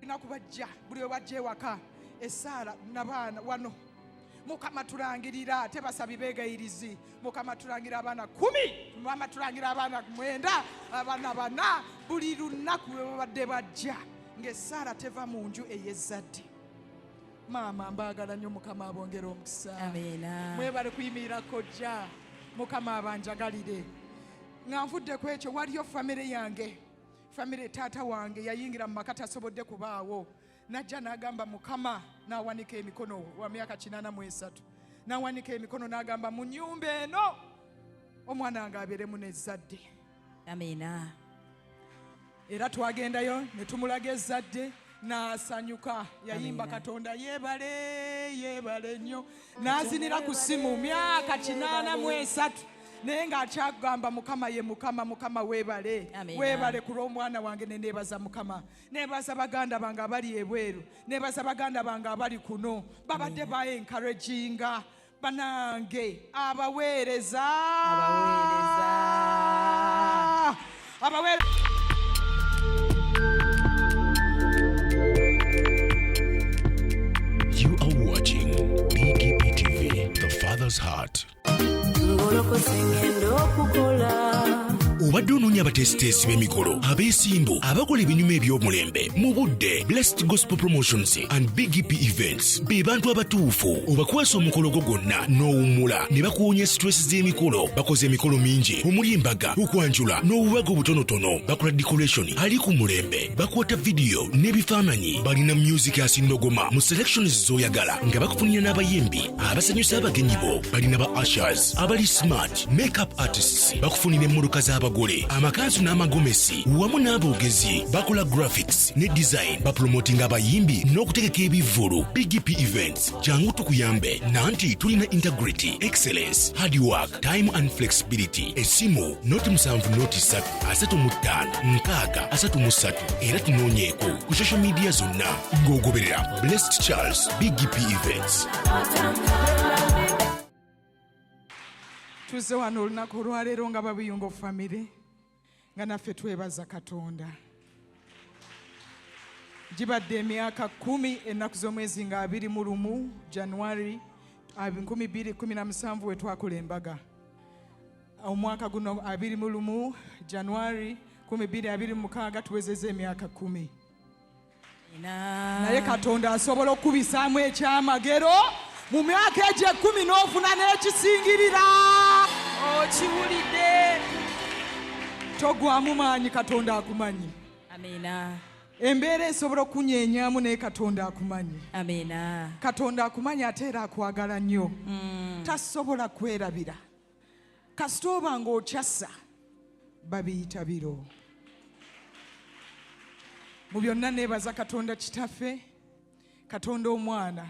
nakubajja buli webajja ewaka Esaala n'abaana wano Mukama tulangirira tebasabi beegayirizi Mukama tulangira abaana 10 Mukama tulangira abaana 9 abaana 4 buli lunaku babadde bajja ng'Esaala teva mu nju ey'ezzadde. Maama mbaagala nnyo Mukama abongera omukisa. Ameena. Mwebale kuyimirira kojja Mukama abanjagalire. Nga nvudde ku ekyo waliyo famire yange. Famire taata wange yayingira mu maka tasobodde kubaawo. Najja n'agamba Mukama n'awanika emikono wa myaka 83. N'awanika emikono n'agamba mu nnyumba eno omwana wange abeeremu n'ezzadde. Ameena. Era twagendayo ne tumulaga ezzadde n'asanyuka yayimba Katonda yeebale nnyo n'azinira ku ssimu myaka 83 naye ng'akyagamba Mukama ye Mukama weebale ku lw'omwana wange ne neebaza Mukama neebaza baganda bange abali ebweru neebaza baganda bange abali kuno babadde ba encouraginga banange abaweereza You are watching BGP TV, the Father's Heart. Obadde onoonya abateesiteesi b'emikolo abeesimbu abakola ebinyuma eby'omulembe mu budde Blessed Gospel Promotions and BGP Events be bantu abatuufu obakwasa omukolo gwo gwonna n'owummula ne bakuwonya stress z'emikolo bakoze emikolo mingi omuli embaga okwanjula n'obubaga obutonotono bakola decoration ali ku mulembe bakwata vidiyo n'ebifaananyi balina music asindogoma mu selections z'oyagala nga bakufunira n'abayimbi abasanyusa abagenyi bo balina ba ushers abali smart makeup artists bakufunira emmotoka z'abagole amakanzu n'amagomesi wamu n'aboogezi bakola graphics ne design bapromotinga abayimbi n'okutegeka ebivvulu BGP Events jangu tukuyambe nanti tulina integrity excellence hard work time and flexibility esimu noti 7 noti 3 35 6 era tunoonyeeko ku social media zonna ng'ogoberera Blessed Charles BGP Events. Tuzze wano olunaku olwaleero nga babiyungo famire nga naffe twebaza Katonda. Gibadde emyaka 10 ennaku z'omwezi nga 21 January 2017 we twakola embaga. Omwaka guno 21 January 2026 tuwezezza emyaka 10. Naye Katonda asobola okubisaamu ekyamagero mu myaka egyo 10 n'ofuna n'ekisingirira. Okiwulidde togwamu maanyi Katonda akumanyi. Ameena. Embeera esobola okunyeenyaamu naye Katonda akumanyi. Ameena. Katonda akumanyi ate era akwagala nnyo. Tasobola kwerabira kasita oba ng'okyassa babiyita biro. Mu byonna neebaza Katonda kitaffe Katonda omwana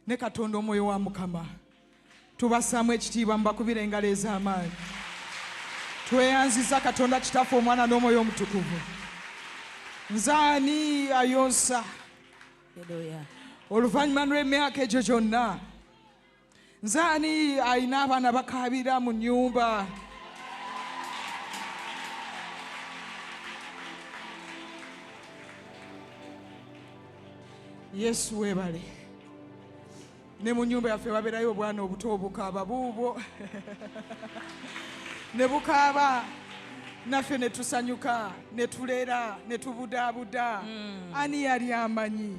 ne Katonda omwoyo wa Mukama. Tubasaamu ekitiibwa mbakubira engalo ez'amaanyi. Tweyanziza Katonda kitaffe omwana n'omwoyo omutukuvu. Nzaani ayonsa oluvannyuma lw'emyaka egyo gyonna. Nzaani alina abaana bakaabira mu nnyumba. Yesu weebale. Ne mu nnyumba yaffe babeerayo obwana obuto obukaaba buubwo ne bukaaba naffe ne tusanyuka ne tulera ne tubudaabuda. Ani yali amanyi?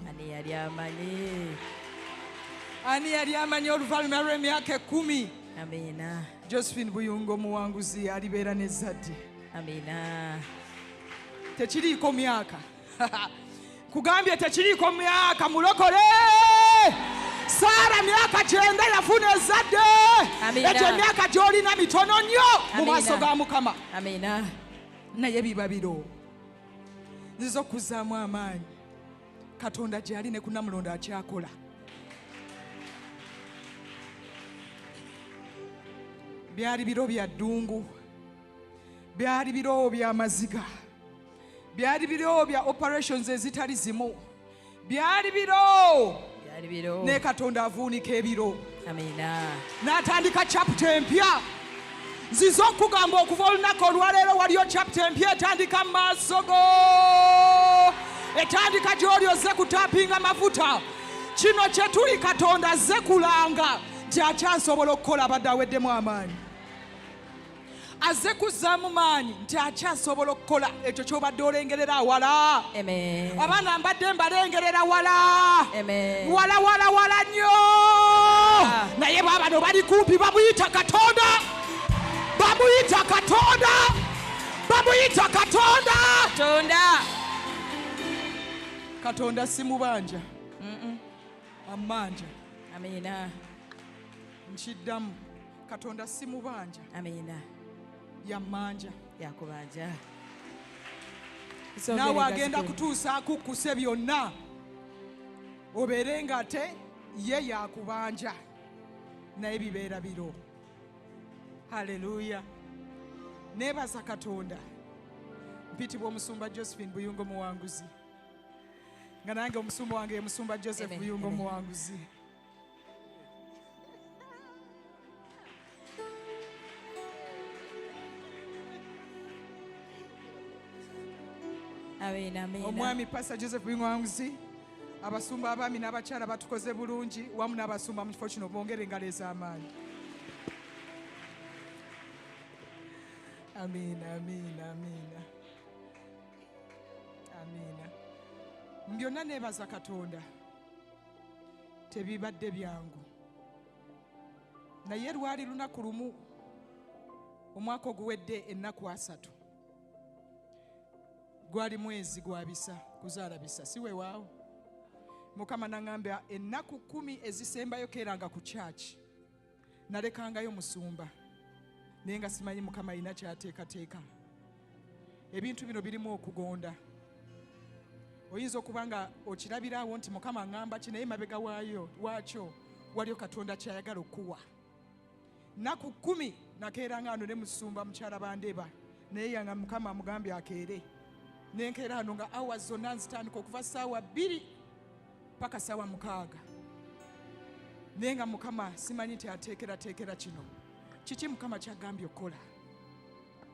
Ani yali amanyi oluvannyuma lw'emyaka 10? Ameena. Josephine Buyungo muwanguzi alibeera n'ezzadde. Ameena. Tekiriiko myaka kugambye tekiriiko myaka mulokole. Saara myaka 9 yafuna ezzadde. Ekyo emyaka gy'olina mitono nnyo mu maaso ga Mukama. Ameena. Naye biba biro. Nziza okuzzaamu amaanyi Katonda gy'ali ne ku Namulondo akyakola. Byali biro bya ddungu, byali biro bya maziga, byali biro bya operations ezitali zimu, byali biro ne Katonda avuunika ebiro. Ameena. N'atandika chapter empya. Nziza okugamba okuva olunaku olwaleero waliyo chapter empya etandika mu maaso go. etandika gy'oli ozze kutapinga mafuta. Kino kye tuli Katonda azze kulanga nti akyasobola okukola abadde aweddemu amaanyi. Azze kuzzaamu maanyi nti akyasobola okukola ekyo ky'obadde olengerera awala. Amen. Abaana mbadde mbalengerera wala. Amen. Wala nnyo. Naye baabano bali kumpi bamuyita Katonda. Bamuyita Katonda. Bamuyita Katonda. Katonda. Katonda si mubanja. Amanja. Amina. Nkiddamu. Katonda si mubanja. Amina. Yammanja. Yakubanja. Naawe agenda kutuusa akukkuse byonna. Obeere nga ate ye yakubanja. Naye bibeera biro. Haleluya. Neebaza Katonda. Mpitibwa omusumba Josephine Buyungo Muwanguzi. Nga nange omusumba wange ye musumba Joseph Buyungo Muwanguzi. Amina. Omwami Pastor Joseph Buyungo Muwanguzi. Abasumba abaami n'abakyala batukoze bulungi wamu n'abasumba mu kifo kino bongere engalo ez'amaanyi. Amina. Byonna neebaza Katonda. Tebibadde byangu. Naye lwali lunaku lumu omwaka oguwedde ennaku 3. Gwali mwezi gwa bisa kuzaala bisa si weewaawo. Mukama n'aŋŋamba ennaku 10 ezisembayo keeranga ku kyaki. Nalekangayo musumba. Naye nga simanyi Mukama alina kyateekateeka. Ebintu bino birimu okugonda. Oyinza okuba nga okirabirawo nti Mukama aŋŋamba ki naye mabega waakyo waliyo Katonda kyayagala okuwa. Nnaku 10 nakeeranga ano ne musumba mukyala Bandeba. Naye yanga Mukama amugambye akeere. Nenkeera ano nga awa zonna nzitandika okuva ssaawa 2 paka ssaawa 6. Naye nga Mukama simanyi nti ateekerateekera kino. Kiki Mukama kyagambye okukola?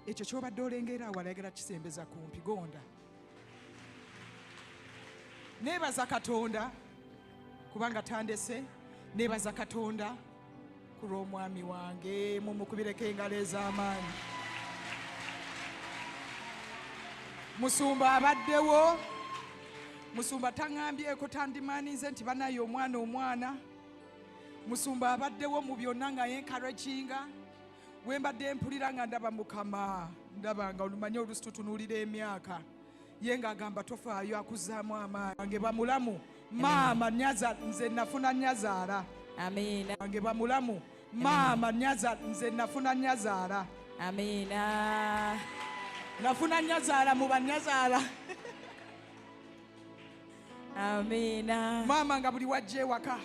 Ekyo ky'obadde olengera awala ayagala kisembeza kumpi gonda. Neebaza Katonda kubanga tandese. Neebaza Katonda ku lw'omwami wange. Mumukubireko engalo ez'amaanyi. Musumba abaddewo. Musumba taŋŋambyeko tandimaanize nti banaye omwana. Musumba abaddewo mu byonna nga yencouraginga. We mbadde mpulira nga ndaba Mukama. Ndaba nga olumanye oluusi tutunuulira emyaka. Ye ng'agamba tofaayo akuzzaamu amaanyi. Wange bamulamu. Maama nze nafuna nnyazaala. Amina. Wange bamulamu. Maama nze nafuna nnyazaala. Amina. Nafuna nnyazaala mu bannyazaala. Amina. Maama nga buli wajja ewaka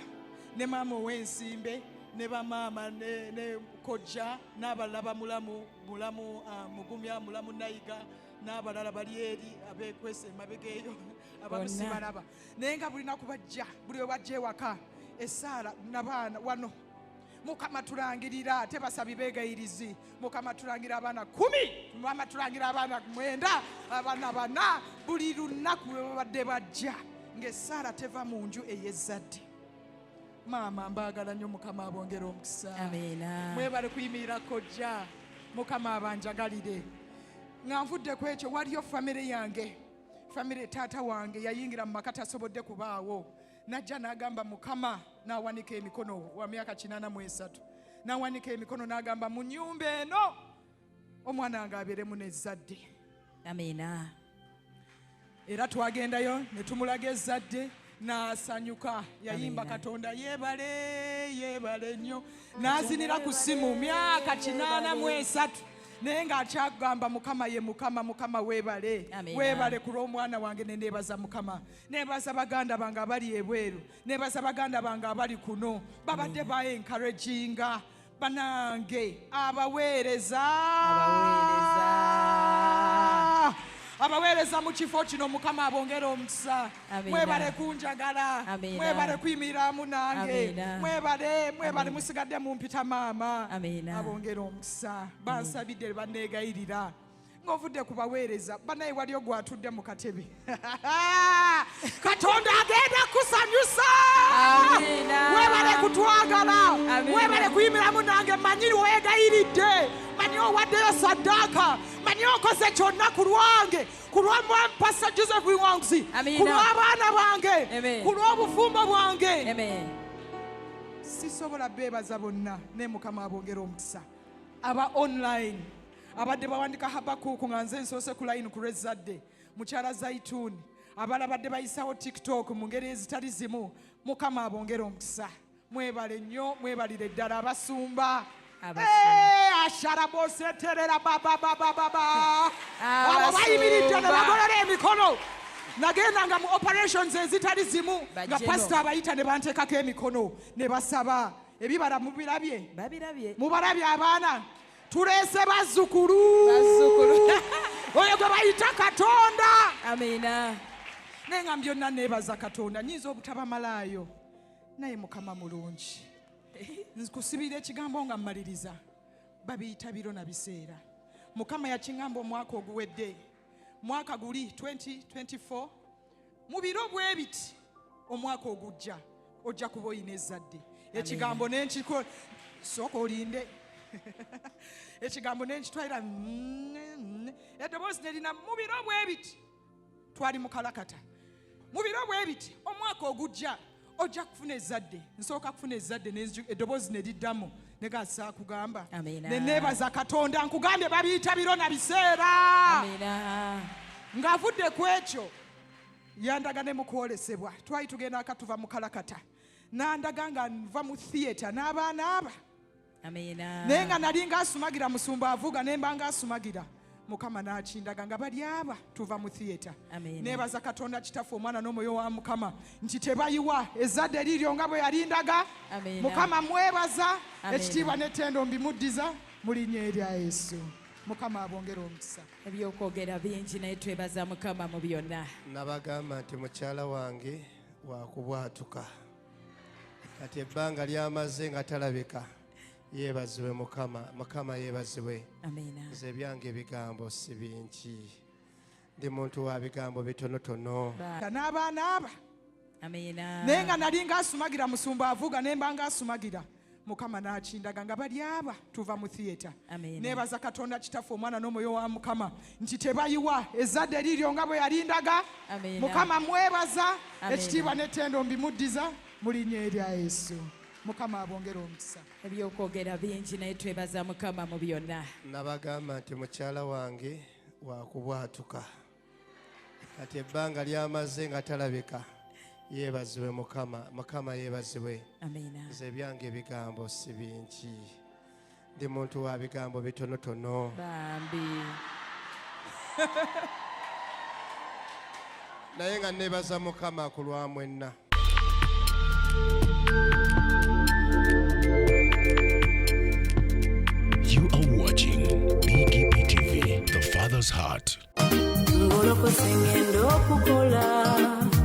ne maama ow'ensimbe ne bamaama ne kojja n'abalala bamulamu Mugumya mulamu Nayiga n'abalala bali eri abeekwese emabega eyo abamusibalaba. Naye nga bulina kubajja buli we bajja ewaka essaala n'abaana wano. Mukama tulangirira tebasabi beegayirizi. Mukama tulangira abaana 10. Mukama tulangira abaana 9. Abaana 4 buli lunaku we babadde bajja ng'essaala teva mu nju ey'ezzadde. Maama mbaagala nnyo Mukama abongera omukisa. Amina. Mwebale kuyimirira kojja. Mukama abanjagalire. Nga nvudde ku ekyo waliyo famire yange. Famire taata wange yayingira mu maka tasobodde kubaawo. Najja n'agamba Mukama n'awanika emikono wa myaka 83. N'awanika emikono n'agamba mu nnyumba eno omwana wange abeeremu n'ezzadde. Amina. Era twagendayo ne tumulaga ezzadde n'asanyuka. Yayimba Katonda yeebale nnyo. N'azinira ku ssimu myaka 83. Naye ng'akyagamba Mukama ye Mukama. Mukama weebale. Weebale ku lw'omwana wange ne neebaza Mukama. Neebaza baganda bange abali ebweru. Neebaza baganda bange abali kuno. Babadde encouraginga banange abaweereza. Abaweereza mu kifo kino Mukama abongera omukisa. Mwebale kunjagala. Mwebale kuyimirira mu nange. Mwebale musigadde mumpita maama. Abongera omukisa. Bansabidde banneegayirira. ng'ovudde ku baweereza banaye wali ogwatudde mu katebe katonda agenda kusanyusa webale kutwagala webale kuyimiramu nange manyi weegayiridde manyi owaddeyo saddaaka manyi okoze kyonna ku lwange ku lwa Pastor Joseph Wangzi ku lw'abaana bange ku lw'obufumbo bwange sisobola beebaza bonna ne Mukama abongera omukisa aba online abadde bawandika Habakuku nga nze nsoose ku line ku Lwezadde mukyala Zaituni abalabadde bayisawo TikTok mu ngeri ezitali zimu Mukama abongera omukisa mwebale nnyo mwebalire ddala abasumba asharaboseterera bababababa abo bayimiridde ne bagolola emikono nagenda nga mu operations ezitali zimu nga pastor abayita ne banteekako emikono ne basaba ebibala mubirabye mubalabye abaana tuleese bazzukulu oyo gwe bayita Katonda amina naye nga byonna neebaza Katonda nyinza obutabamalaayo naye Mukama mulungi nkusibira ekigambo nga mmaliriza babiyita biro na biseera Mukama yakingamba omwaka oguwedde mwaka guli 2024 mu biro bwe biti omwaka ogujja ojja kuba oyina ezzadde ekigambo nenkiko sooka olinde ekigambo nenkitwalira eddoboozi nerina mu biro bwe biti twali mu kalakata mu biro bwe biti omwaka ogujja ojja kufuna ezzadde nsooka kufuna ezzadde eddoboozi neriddamu negasa kugamba neneebaza Katonda nkugambye babiyita biro na biseera ng'avudde ku ekyo yandaga ne mu kwolesebwa twali tugenda akatuva mu kalakata nandaga nga nva mu theatre n'abaana aba naye nga nali ngaasumagira musumba avuga nemba ngaasumagira Mukama n'akindaga nga bali aba tuva mu theatre neebaza Katonda kitaffe omwana n'omwoyo wa Mukama nti tebayiwa ezzadde liryo nga bwe yalindaga Mukama mwebaza ekitiibwa n'ettendo mbimuddiza mu linnya erya Yesu Mukama abongera omukisa ebyokwogera bingi naye twebaza Mukama mu byonna nabagamba nti mukyala wange wakubwatuka kati ebbanga lyamaze nga talabika yeebazibwe Mukama yeebazibwe nze ebyange ebigambo si bingi ndi muntu wa bigambo bitonotono n'abaana aba naye nga nali ngaasumagira musumba avuga nemba ngaasumagira Mukama n'akindaga nga bali aba tuva mu theatre neebaza Katonda kitaffe omwana n'omwoyo wa Mukama nti tebayiwa ezzadde liryo nga bwe yalindaga Mukama mwebaza ekitiibwa n'ettendo mbimuddiza mu linnya erya Yesu Mukama abongera omukisa ebyokwogera bingi naye twebaza Mukama mu byonna nabagamba nti mukyala wange wakubwatuka kati ebbanga lyamaze nga talabika yeebazibwe Mukama yeebazibwe nze ebyange ebigambo si bingi ndi muntu wa bigambo bitonotono bambi naye nga neebaza Mukama ku lwa mwenna You are watching BGP TV, the Father's Heart.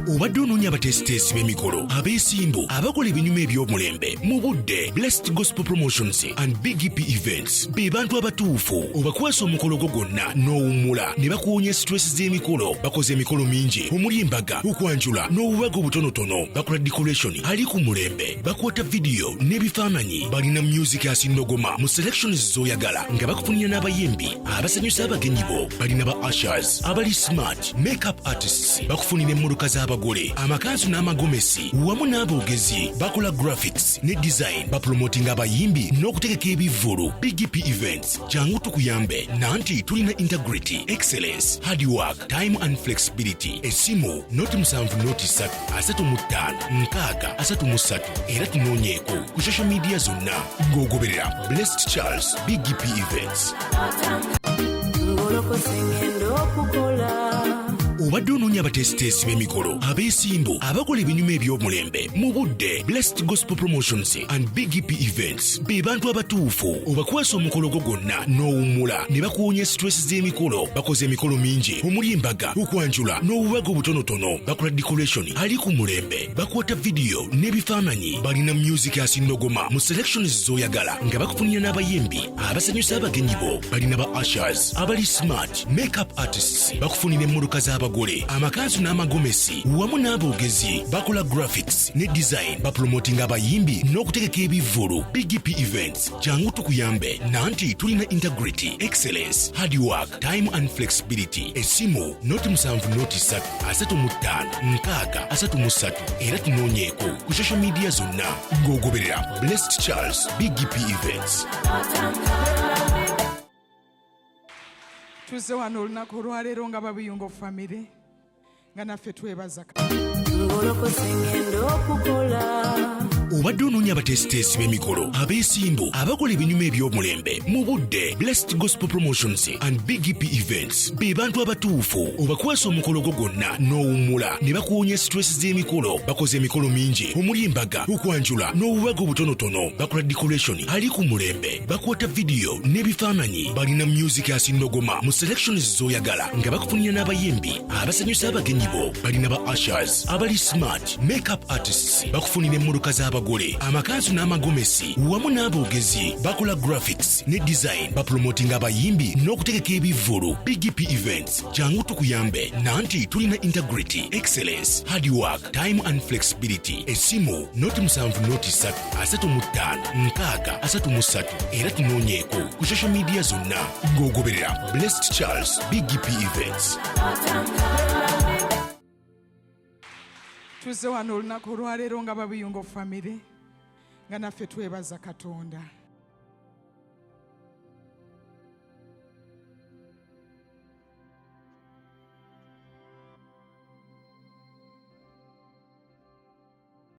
Obadde onoonya abateesiteesi b'emikolo abeesimbu abakola ebinyuma eby'omulembe mu budde Blessed Gospel Promotions and BGP Events be bantu abatuufu obakwasa omukolo gwo gwonna n'owummula ne bakuwonya stress z'emikolo bakoze emikolo mingi omuli embaga okwanjula n'obubaga obutonotono bakola decoration ali ku mulembe bakwata vidiyo n'ebifaananyi balina music asindogoma mu selections z'oyagala nga bakufunira n'abayimbi abasanyusa abagenyi bo balina ba ushers abali smart makeup artists bakufunira emmotoka z'abagole amakanzu n'amagomesi wamu n'aboogezi bakola graphics ne design bapromotinga abayimbi n'okutegeka ebivvulu BGP Events jangu tukuyambe nanti tulina integrity excellence hard work time and flexibility esimu noti 7 noti 3 35 6 era tunoonyeeko ku social media zonna ng'ogoberera Blessed Charles BGP Events obadde onoonya abatesiteesi b'emikolo abeesimbu abakola ebinyuma eby'omulembe mu budde Blessed Gospel Promotions and BGP Events be bantu abatuufu obakwasa omukolo gwo gwonna n'owummula ne bakuwonya stress z'emikolo. Bakoze emikolo mingi omuli embaga, okwanjula n'obubaga obutonotono. Bakola decoration ali ku mulembe, bakwata video n'ebifaananyi. Balina music asindogoma mu selections z'oyagala nga bakufunira n'abayimbi abasanyusa abagenyi bo. Balina ba ushers abali smart, makeup artists, bakufunira emmotoka z'abagole, amakanzu n'amagomesi wamu n'aboogezi. Bakola graphics ne design, bapromotinga abayimbi n'okutegeka ebivvulu. BGP Events jangu tukuyambe nanti tulina integrity, excellence, hard work, time and flexibility. Esimu noti 79335 era tunoonyeeko ku social media zonna ng'ogoberera Blessed Charles BGP Events. Tuzze wano olunaku olwaleero nga babiyungo famire nga naffe twebaza. Obadde onoonya abatesiteesi b'emikolo abeesimbu abakola ebinyuma eby'omulembe mu budde Blessed Gospel Promotions and BGP Events be bantu abatuufu obakwasa omukolo gwo gwonna n'owummula ne bakuwonya stress z'emikolo. Bakoze emikolo mingi omuli embaga, okwanjula n'obubaga obutonotono. Bakola decoration ali ku mulembe, bakwata video n'ebifaananyi. Balina music asindogoma mu selections z'oyagala nga bakufunira n'abayimbi abasanyusa abagenyi bo. Balina ba ushers abali smart, makeup artists, bakufunira emmotoka z'abagole, amakanzu n'amagomesi wamu n'aboogezi. Bakola graphics ne design, bapromotinga abayimbi n'okutegeka ebivvulu. BGP Events jangu tukuyambe nanti tulina integrity, excellence, hard work, time and flexibility. Esimu noti 79335 era tunoonyeeko ku social media zonna ng'ogoberera Blessed Charles BGP Events. Tuzze wano olunaku olwaleero nga babiyungo famire nga naffe twebaza Katonda.